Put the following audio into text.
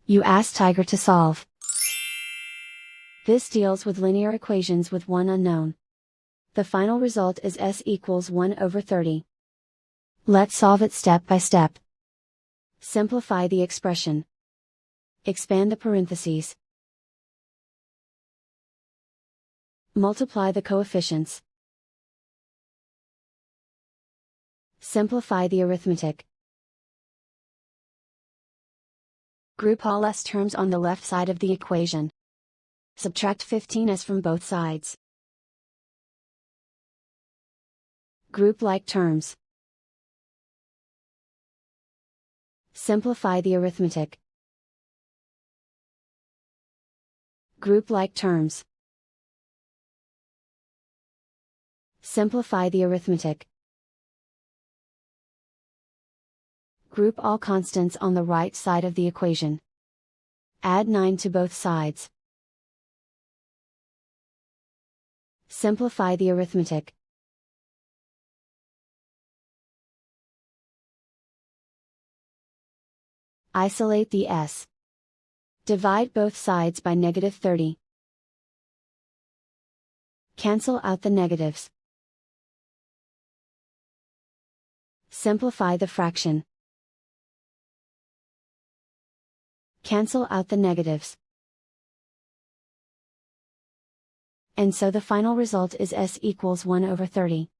You ask Tiger to solve. This deals with linear equations with one unknown. The final result is s equals 1 over 30. Let's solve it step by step. Simplify the expression. Expand the parentheses. Multiply the coefficients. Simplify the arithmetic. Group all s terms on the left side of the equation. Subtract 15s from both sides. Group like terms. Simplify the arithmetic. Group like terms. Simplify the arithmetic. Group all constants on the right side of the equation. Add 9 to both sides. Simplify the arithmetic. Isolate the s. Divide both sides by -30. Cancel out the negatives. Simplify the fraction. Cancel out the negatives. And so the final result is s equals 1 over 30.